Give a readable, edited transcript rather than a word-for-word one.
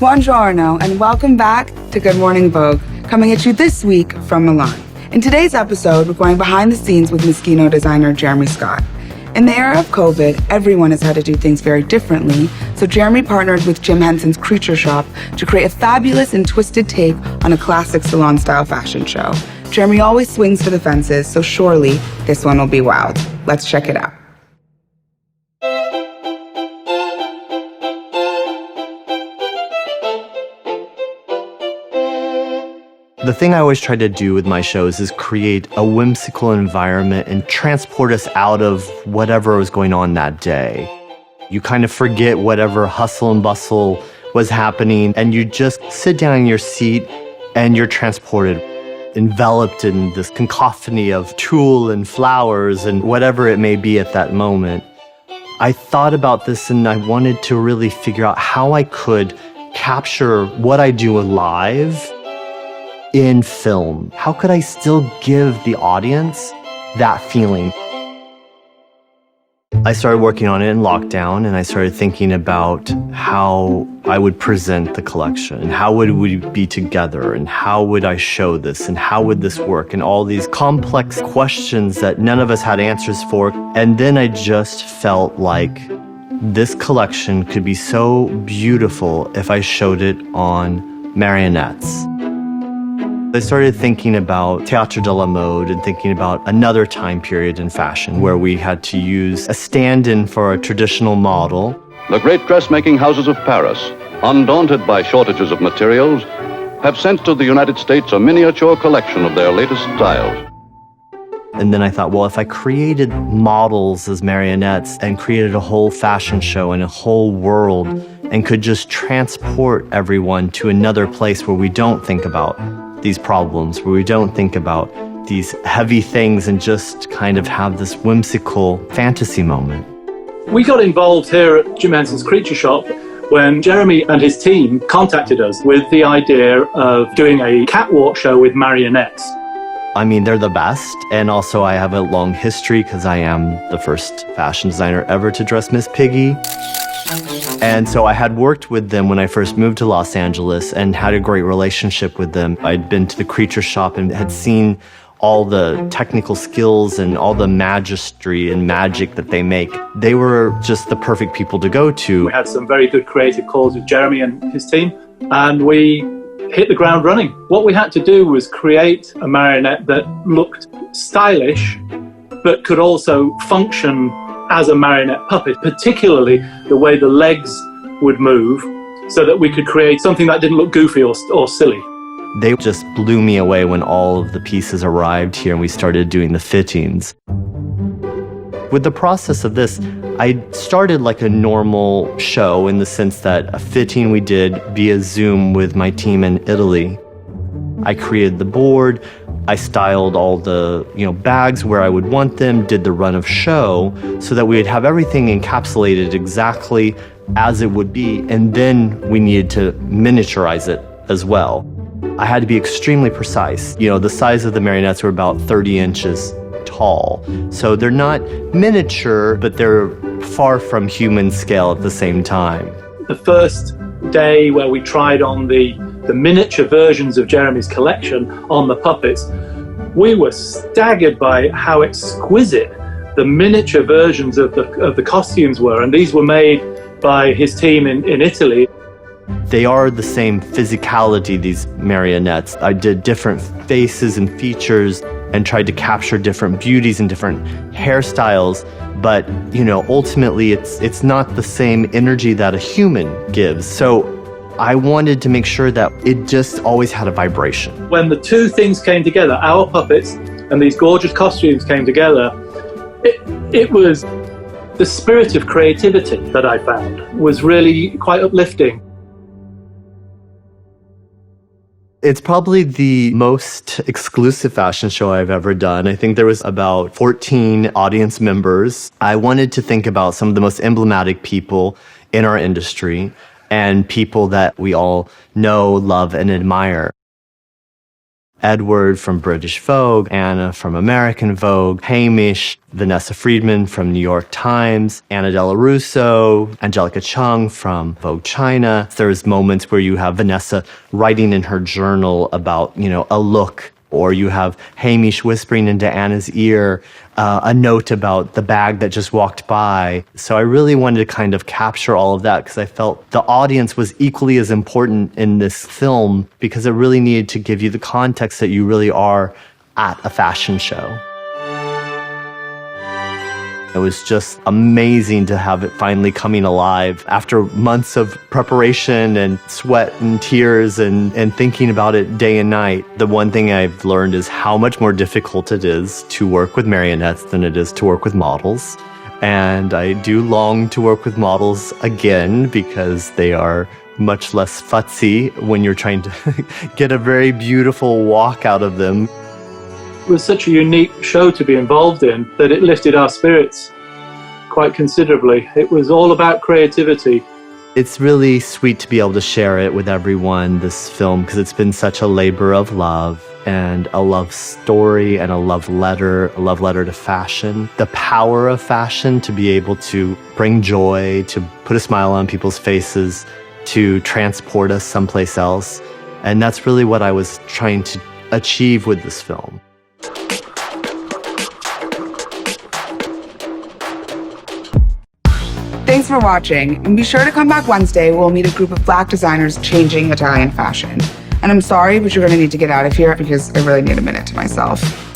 Buongiorno, and welcome back to Good Morning Vogue, coming at you this week from Milan. In today's episode, we're going behind the scenes with Moschino designer Jeremy Scott. In the era of COVID, everyone has had to do things very differently, so Jeremy partnered with Jim Henson's Creature Shop to create a fabulous and twisted take on a classic salon-style fashion show. Jeremy always swings for the fences, so surely this one will be wild. Let's check it out. The thing I always try to do with my shows is create a whimsical environment and transport us out of whatever was going on that day. You kind of forget whatever hustle and bustle was happening, and you just sit down in your seat and you're transported, enveloped in this cacophony of tulle and flowers and whatever it may be at that moment. I thought about this and I wanted to really figure out how I could capture what I do live in film. How could I still give the audience that feeling? I started working on it in lockdown, and I started thinking about how I would present the collection, and how would we be together, and how would I show this, and how would this work, and all these complex questions that none of us had answers for. And then I just felt like this collection could be so beautiful if I showed it on marionettes. I started thinking about Théâtre de la Mode and thinking about another time period in fashion where we had to use a stand-in for a traditional model. The great dressmaking houses of Paris, undaunted by shortages of materials, have sent to the United States a miniature collection of their latest styles. And then I thought, well, if I created models as marionettes and created a whole fashion show and a whole world and could just transport everyone to another place where we don't think about these problems, where we don't think about these heavy things and just kind of have this whimsical fantasy moment. We got involved here at Jim Henson's Creature Shop when Jeremy and his team contacted us with the idea of doing a catwalk show with marionettes. I mean, they're the best, and also I have a long history because I am the first fashion designer ever to dress Miss Piggy. And so I had worked with them when I first moved to Los Angeles and had a great relationship with them. I'd been to the Creature Shop and had seen all the technical skills and all the magistry and magic that they make. They were just the perfect people to go to. We had some very good creative calls with Jeremy and his team, and we hit the ground running. What we had to do was create a marionette that looked stylish, but could also function as a marionette puppet, particularly the way the legs would move, so that we could create something that didn't look goofy or silly. They just blew me away when all of the pieces arrived here and we started doing the fittings. With the process of this, I started like a normal show in the sense that a fitting we did via Zoom with my team in Italy. I created the board, I styled all the bags where I would want them, did the run of show so that we would have everything encapsulated exactly as it would be, and then we needed to miniaturize it as well. I had to be extremely precise. The size of the marionettes were about 30 inches tall. So they're not miniature, but they're far from human scale at the same time. The first day where we tried on the miniature versions of Jeremy's collection on the puppets, we were staggered by how exquisite the miniature versions of the costumes were, and these were made by his team in Italy. They are the same physicality, these marionettes. I did different faces and features and tried to capture different beauties and different hairstyles, but ultimately it's not the same energy that a human gives. So I wanted to make sure that it just always had a vibration. When the two things came together, our puppets and these gorgeous costumes came together, it was the spirit of creativity that I found was really quite uplifting. It's probably the most exclusive fashion show I've ever done. I think there was about 14 audience members. I wanted to think about some of the most emblematic people in our industry and people that we all know, love, and admire. Edward from British Vogue, Anna from American Vogue, Hamish, Vanessa Friedman from New York Times, Anna Della Russo, Angelica Chung from Vogue China. There's moments where you have Vanessa writing in her journal about, a look, or you have Hamish whispering into Anna's ear a note about the bag that just walked by. So I really wanted to kind of capture all of that because I felt the audience was equally as important in this film because it really needed to give you the context that you really are at a fashion show. It was just amazing to have it finally coming alive after months of preparation and sweat and tears and thinking about it day and night. The one thing I've learned is how much more difficult it is to work with marionettes than it is to work with models. And I do long to work with models again because they are much less futzy when you're trying to get a very beautiful walk out of them. It was such a unique show to be involved in that it lifted our spirits quite considerably. It was all about creativity. It's really sweet to be able to share it with everyone, this film, because it's been such a labor of love and a love story and a love letter to fashion. The power of fashion to be able to bring joy, to put a smile on people's faces, to transport us someplace else. And that's really what I was trying to achieve with this film. Thanks for watching, and be sure to come back Wednesday where we'll meet a group of Black designers changing Italian fashion. And I'm sorry, but you're going to need to get out of here because I really need a minute to myself.